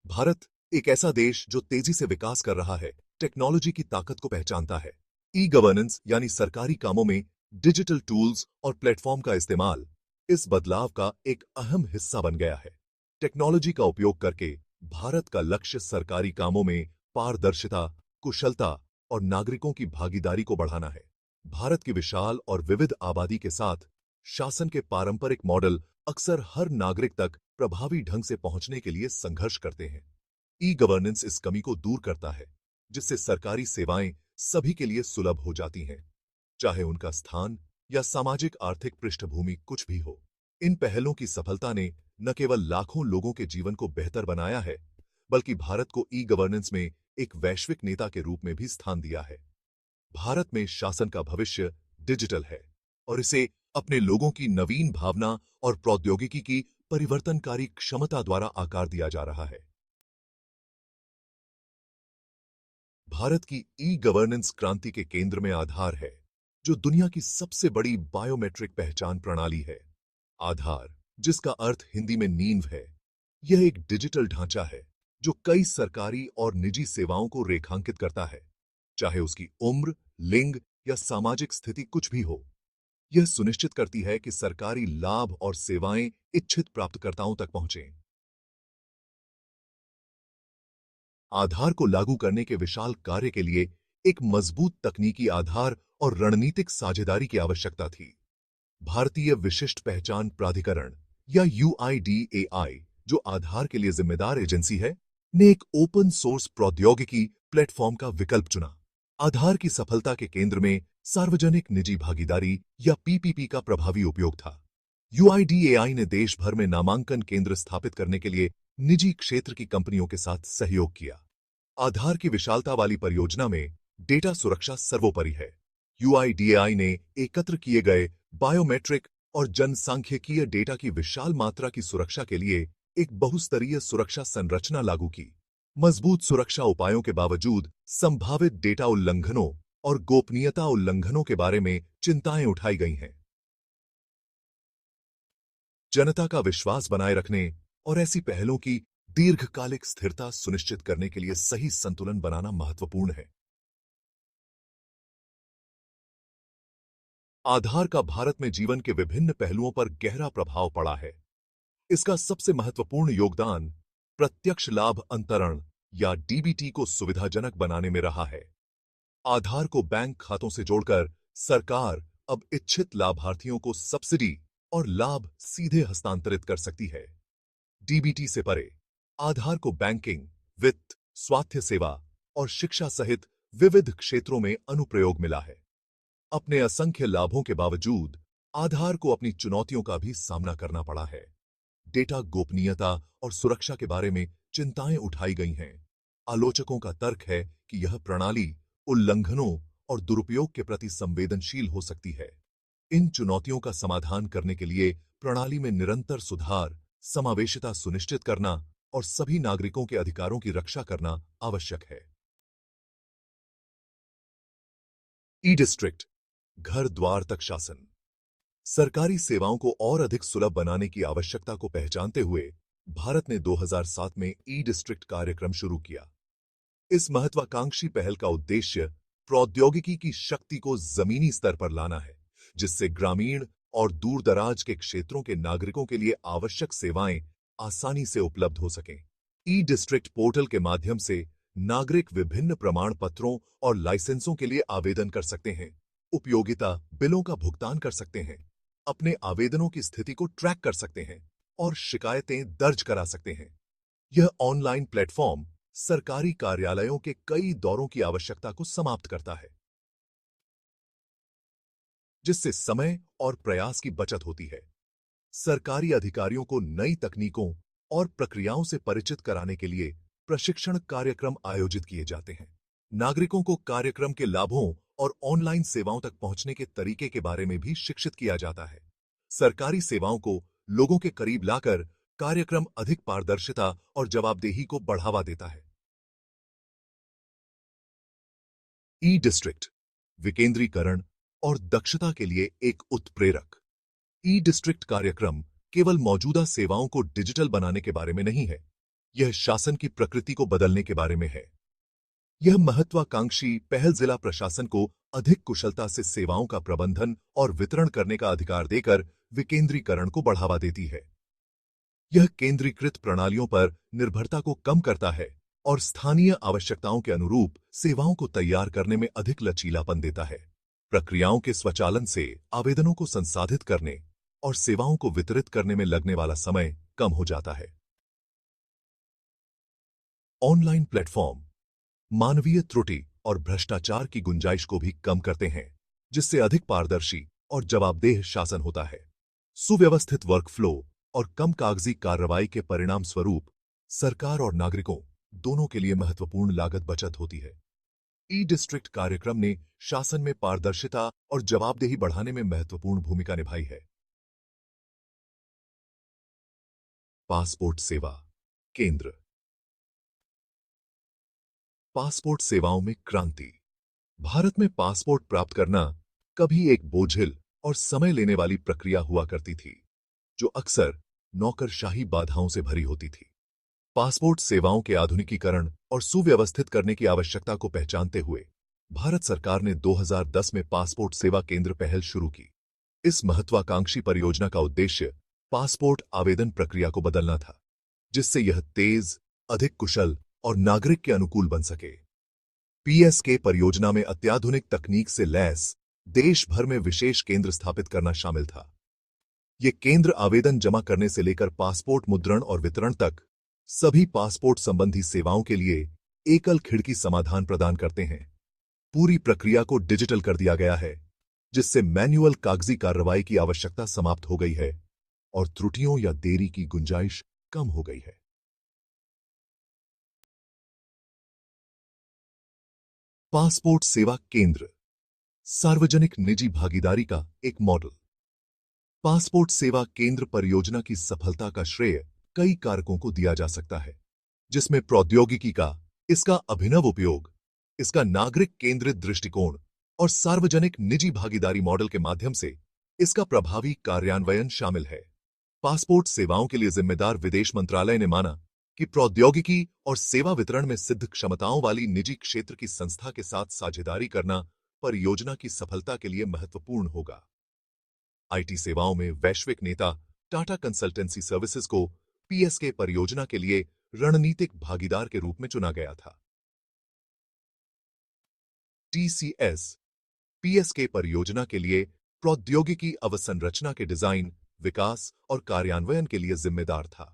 भारत एक ऐसा देश जो तेजी से विकास कर रहा है, टेक्नोलॉजी की ताकत को पहचानता है। ई गवर्नेंस यानी सरकारी कामों में डिजिटल टूल्स और प्लेटफॉर्म का इस्तेमाल इस बदलाव का एक अहम हिस्सा बन गया है। टेक्नोलॉजी का उपयोग करके भारत का लक्ष्य सरकारी कामों में पारदर्शिता, कुशलता और नागरिकों की भागीदारी को बढ़ाना है। भारत की विशाल और विविध आबादी के साथ शासन के पारंपरिक मॉडल अक्सर हर नागरिक तक प्रभावी ढंग से पहुंचने के लिए संघर्ष करते हैं। ई गवर्नेंस इस कमी को दूर करता है, जिससे सरकारी सेवाएं सभी के लिए सुलभ हो जाती हैं, चाहे उनका स्थान या सामाजिक आर्थिक पृष्ठभूमि कुछ भी हो। इन पहलों की सफलता ने न केवल लाखों लोगों के जीवन को बेहतर बनाया है, बल्कि भारत को ई गवर्नेंस में एक वैश्विक नेता के रूप में भी स्थान दिया है। भारत में शासन का भविष्य डिजिटल है और इसे अपने लोगों की नवीन भावना और प्रौद्योगिकी की परिवर्तनकारी क्षमता द्वारा आकार दिया जा रहा है। भारत की ई गवर्नेंस क्रांति के केंद्र में आधार है, जो दुनिया की सबसे बड़ी बायोमेट्रिक पहचान प्रणाली है। आधार, जिसका अर्थ हिंदी में नींव है, यह एक डिजिटल ढांचा है जो कई सरकारी और निजी सेवाओं को रेखांकित करता है, चाहे उसकी उम्र, लिंग या सामाजिक स्थिति कुछ भी हो। यह सुनिश्चित करती है कि सरकारी लाभ और सेवाएं इच्छित प्राप्तकर्ताओं तक पहुंचें। आधार को लागू करने के विशाल कार्य के लिए एक मजबूत तकनीकी आधार और रणनीतिक साझेदारी की आवश्यकता थी। भारतीय विशिष्ट पहचान प्राधिकरण या यूआईडीएआई, जो आधार के लिए जिम्मेदार एजेंसी है, ने एक ओपन सोर्स प्रौद्योगिकी प्लेटफॉर्म का विकल्प चुना। आधार की सफलता के केंद्र में सार्वजनिक निजी भागीदारी या पीपीपी का प्रभावी उपयोग था। यूआईडीएआई ने देश भर में नामांकन केंद्र स्थापित करने के लिए निजी क्षेत्र की कंपनियों के साथ सहयोग किया। आधार की विशालता वाली परियोजना में डेटा सुरक्षा सर्वोपरि है। यूआईडीएआई ने एकत्र किए गए बायोमेट्रिक और जनसांख्यिकीय डेटा की विशाल मात्रा की सुरक्षा के लिए एक बहुस्तरीय सुरक्षा संरचना लागू की। मजबूत सुरक्षा उपायों के बावजूद संभावित डेटा उल्लंघनों और गोपनीयता उल्लंघनों के बारे में चिंताएं उठाई गई हैं। जनता का विश्वास बनाए रखने और ऐसी पहलों की दीर्घकालिक स्थिरता सुनिश्चित करने के लिए सही संतुलन बनाना महत्वपूर्ण है। आधार का भारत में जीवन के विभिन्न पहलुओं पर गहरा प्रभाव पड़ा है। इसका सबसे महत्वपूर्ण योगदान प्रत्यक्ष लाभ अंतरण या डीबीटी को सुविधाजनक बनाने में रहा है। आधार को बैंक खातों से जोड़कर सरकार अब इच्छित लाभार्थियों को सब्सिडी और लाभ सीधे हस्तांतरित कर सकती है। डीबीटी से परे, आधार को बैंकिंग, वित्त, स्वास्थ्य सेवा और शिक्षा सहित विविध क्षेत्रों में अनुप्रयोग मिला है। अपने असंख्य लाभों के बावजूद आधार को अपनी चुनौतियों का भी सामना करना पड़ा है। डेटा गोपनीयता और सुरक्षा के बारे में चिंताएं उठाई गई हैं। आलोचकों का तर्क है कि यह प्रणाली उल्लंघनों और दुरुपयोग के प्रति संवेदनशील हो सकती है। इन चुनौतियों का समाधान करने के लिए प्रणाली में निरंतर सुधार, समावेशिता सुनिश्चित करना और सभी नागरिकों के अधिकारों की रक्षा करना आवश्यक है। ई डिस्ट्रिक्ट, घर द्वार तक शासन। सरकारी सेवाओं को और अधिक सुलभ बनाने की आवश्यकता को पहचानते हुए भारत ने 2007 में ई डिस्ट्रिक्ट कार्यक्रम शुरू किया। इस महत्वाकांक्षी पहल का उद्देश्य प्रौद्योगिकी की शक्ति को जमीनी स्तर पर लाना है, जिससे ग्रामीण और दूरदराज के क्षेत्रों के नागरिकों के लिए आवश्यक सेवाएं आसानी से उपलब्ध हो सकें। ई डिस्ट्रिक्ट पोर्टल के माध्यम से नागरिक विभिन्न प्रमाण पत्रों और लाइसेंसों के लिए आवेदन कर सकते हैं, उपयोगिता बिलों का भुगतान कर सकते हैं, अपने आवेदनों की स्थिति को ट्रैक कर सकते हैं और शिकायतें दर्ज करा सकते हैं। यह ऑनलाइन प्लेटफॉर्म सरकारी कार्यालयों के कई दौरों की आवश्यकता को समाप्त करता है, जिससे समय और प्रयास की बचत होती है। सरकारी अधिकारियों को नई तकनीकों और प्रक्रियाओं से परिचित कराने के लिए प्रशिक्षण कार्यक्रम आयोजित किए जाते हैं। नागरिकों को कार्यक्रम के लाभों और ऑनलाइन सेवाओं तक पहुंचने के तरीके के बारे में भी शिक्षित किया जाता है। सरकारी सेवाओं को लोगों के करीब लाकर कार्यक्रम अधिक पारदर्शिता और जवाबदेही को बढ़ावा देता है। ई डिस्ट्रिक्ट, विकेंद्रीकरण और दक्षता के लिए एक उत्प्रेरक। ई डिस्ट्रिक्ट कार्यक्रम केवल मौजूदा सेवाओं को डिजिटल बनाने के बारे में नहीं है, यह शासन की प्रकृति को बदलने के बारे में है। यह महत्वाकांक्षी पहल जिला प्रशासन को अधिक कुशलता से सेवाओं का प्रबंधन और वितरण करने का अधिकार देकर विकेंद्रीकरण को बढ़ावा देती है। यह केंद्रीकृत प्रणालियों पर निर्भरता को कम करता है और स्थानीय आवश्यकताओं के अनुरूप सेवाओं को तैयार करने में अधिक लचीलापन देता है। प्रक्रियाओं के स्वचालन से आवेदनों को संसाधित करने और सेवाओं को वितरित करने में लगने वाला समय कम हो जाता है। ऑनलाइन प्लेटफॉर्म मानवीय त्रुटि और भ्रष्टाचार की गुंजाइश को भी कम करते हैं, जिससे अधिक पारदर्शी और जवाबदेह शासन होता है। सुव्यवस्थित वर्कफ्लो और कम कागजी कार्रवाई के परिणाम स्वरूप सरकार और नागरिकों दोनों के लिए महत्वपूर्ण लागत बचत होती है। ई डिस्ट्रिक्ट कार्यक्रम ने शासन में पारदर्शिता और जवाबदेही बढ़ाने में महत्वपूर्ण भूमिका निभाई है। पासपोर्ट सेवा केंद्र। पासपोर्ट सेवाओं में क्रांति। भारत में पासपोर्ट प्राप्त करना कभी एक बोझिल और समय लेने वाली प्रक्रिया हुआ करती थी, जो अक्सर नौकरशाही बाधाओं से भरी होती थी। पासपोर्ट सेवाओं के आधुनिकीकरण और सुव्यवस्थित करने की आवश्यकता को पहचानते हुए भारत सरकार ने 2010 में पासपोर्ट सेवा केंद्र पहल शुरू की। इस महत्वाकांक्षी परियोजना का उद्देश्य पासपोर्ट आवेदन प्रक्रिया को बदलना था, जिससे यह तेज, अधिक कुशल और नागरिक के अनुकूल बन सके। पीएसके परियोजना में अत्याधुनिक तकनीक से लैस देश भर में विशेष केंद्र स्थापित करना शामिल था। ये केंद्र आवेदन जमा करने से लेकर पासपोर्ट मुद्रण और वितरण तक सभी पासपोर्ट संबंधी सेवाओं के लिए एकल खिड़की समाधान प्रदान करते हैं। पूरी प्रक्रिया को डिजिटल कर दिया गया है, जिससे मैन्युअल कागजी कार्रवाई की आवश्यकता समाप्त हो गई है और त्रुटियों या देरी की गुंजाइश कम हो गई है। पासपोर्ट सेवा केंद्र सार्वजनिक निजी भागीदारी का एक मॉडल। पासपोर्ट सेवा केंद्र परियोजना की सफलता का श्रेय कई कारकों को दिया जा सकता है, जिसमें प्रौद्योगिकी का, इसका अभिनव उपयोग, इसका नागरिक केंद्रित दृष्टिकोण और सार्वजनिक निजी भागीदारी मॉडल के माध्यम से इसका प्रभावी कार्यान्वयन शामिल है। पासपोर्ट सेवाओं के लिए जिम्मेदार विदेश मंत्रालय ने माना कि प्रौद्योगिकी और सेवा वितरण में सिद्ध क्षमताओं वाली निजी क्षेत्र की संस्था के साथ साझेदारी करना परियोजना की सफलता के लिए महत्वपूर्ण होगा। आईटी सेवाओं में वैश्विक नेता टाटा कंसल्टेंसी सर्विसेज को पीएसके परियोजना के लिए रणनीतिक भागीदार के रूप में चुना गया था। टीसीएस पीएसके परियोजना के लिए प्रौद्योगिकी अवसंरचना के डिजाइन, विकास और कार्यान्वयन के लिए जिम्मेदार था।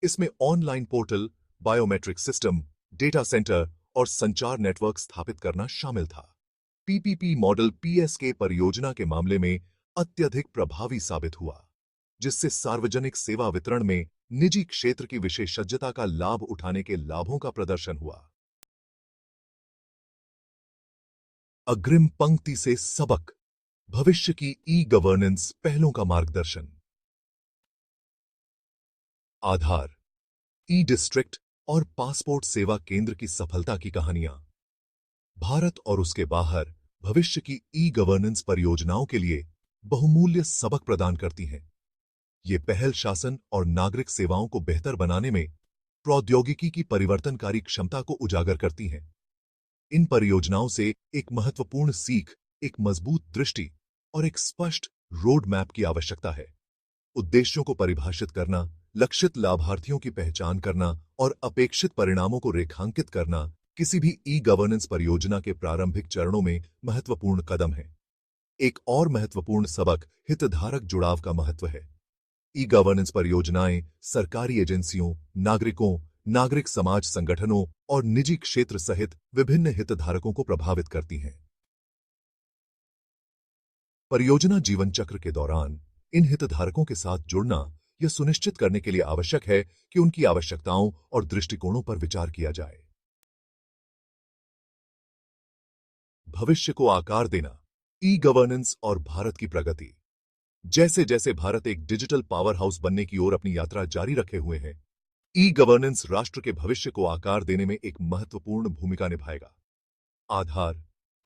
इसमें online portal, biometric system, data centre और संचार नेटवर्क स्थापित करना शामिल था। पीपीपी मॉडल पीएसके परियोजना के मामले में अत्यधिक प्रभावी साबित हुआ, जिससे सार्वजनिक सेवा वितरण में निजी क्षेत्र की विशेषज्ञता का लाभ उठाने के लाभों का प्रदर्शन हुआ। अग्रिम पंक्ति से सबक, भविष्य की ई गवर्नेंस पहलों का मार्गदर्शन। आधार, ई डिस्ट्रिक्ट और पासपोर्ट सेवा केंद्र की सफलता की कहानियां। भारत और उसके बाहर भविष्य की ई गवर्नेंस परियोजनाओं के लिए बहुमूल्य सबक प्रदान करती हैं। ये पहल शासन और नागरिक सेवाओं को बेहतर बनाने में प्रौद्योगिकी की परिवर्तनकारी क्षमता को उजागर करती हैं। इन परियोजनाओं से एक महत्वपूर्ण सीख, एक मजबूत दृष्टि और एक स्पष्ट रोड मैप की आवश्यकता है। उद्देश्यों को परिभाषित करना, लक्षित लाभार्थियों की पहचान करना और अपेक्षित परिणामों को रेखांकित करना किसी भी ई गवर्नेंस परियोजना के प्रारंभिक चरणों में महत्वपूर्ण कदम है। एक और महत्वपूर्ण सबक हितधारक जुड़ाव का महत्व है। ई गवर्नेंस परियोजनाएं सरकारी एजेंसियों, नागरिकों, नागरिक समाज संगठनों और निजी क्षेत्र सहित विभिन्न हितधारकों को प्रभावित करती हैं। परियोजना जीवन चक्र के दौरान इन हितधारकों के साथ जुड़ना यह सुनिश्चित करने के लिए आवश्यक है कि उनकी आवश्यकताओं और दृष्टिकोणों पर विचार किया जाए। भविष्य को आकार देना, ई गवर्नेंस और भारत की प्रगति। जैसे जैसे भारत एक डिजिटल पावर हाउस बनने की ओर अपनी यात्रा जारी रखे हुए हैं, ई गवर्नेंस राष्ट्र के भविष्य को आकार देने में एक महत्वपूर्ण भूमिका निभाएगा। आधार,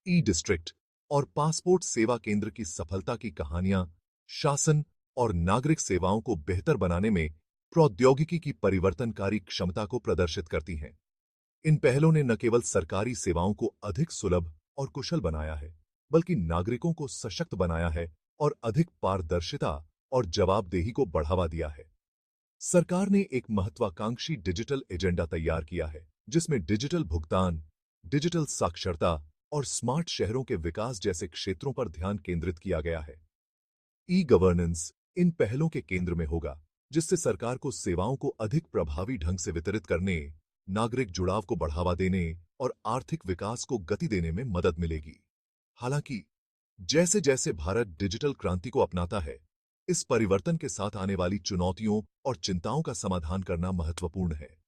ई डिस्ट्रिक्ट और पासपोर्ट सेवा केंद्र की सफलता की कहानियां शासन और नागरिक सेवाओं को बेहतर बनाने में प्रौद्योगिकी की परिवर्तनकारी क्षमता को प्रदर्शित करती हैं। इन पहलों ने न केवल सरकारी सेवाओं को अधिक सुलभ और कुशल बनाया है, बल्कि नागरिकों को सशक्त बनाया है और अधिक पारदर्शिता और जवाबदेही को बढ़ावा दिया है। सरकार ने एक महत्वाकांक्षी डिजिटल एजेंडा तैयार किया है, जिसमें डिजिटल भुगतान, डिजिटल साक्षरता और स्मार्ट शहरों के विकास जैसे क्षेत्रों पर ध्यान केंद्रित किया गया है। ई गवर्नेंस इन पहलों के केंद्र में होगा, जिससे सरकार को सेवाओं को अधिक प्रभावी ढंग से वितरित करने, नागरिक जुड़ाव को बढ़ावा देने और आर्थिक विकास को गति देने में मदद मिलेगी। हालांकि जैसे जैसे भारत डिजिटल क्रांति को अपनाता है, इस परिवर्तन के साथ आने वाली चुनौतियों और चिंताओं का समाधान करना महत्वपूर्ण है।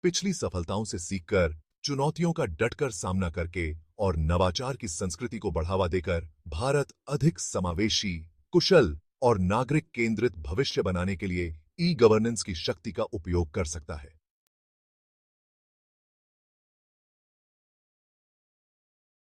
पिछली सफलताओं से सीखकर, चुनौतियों का डटकर सामना करके और नवाचार की संस्कृति को बढ़ावा देकर भारत अधिक समावेशी, कुशल और नागरिक केंद्रित भविष्य बनाने के लिए ई गवर्नेंस की शक्ति का उपयोग कर सकता है।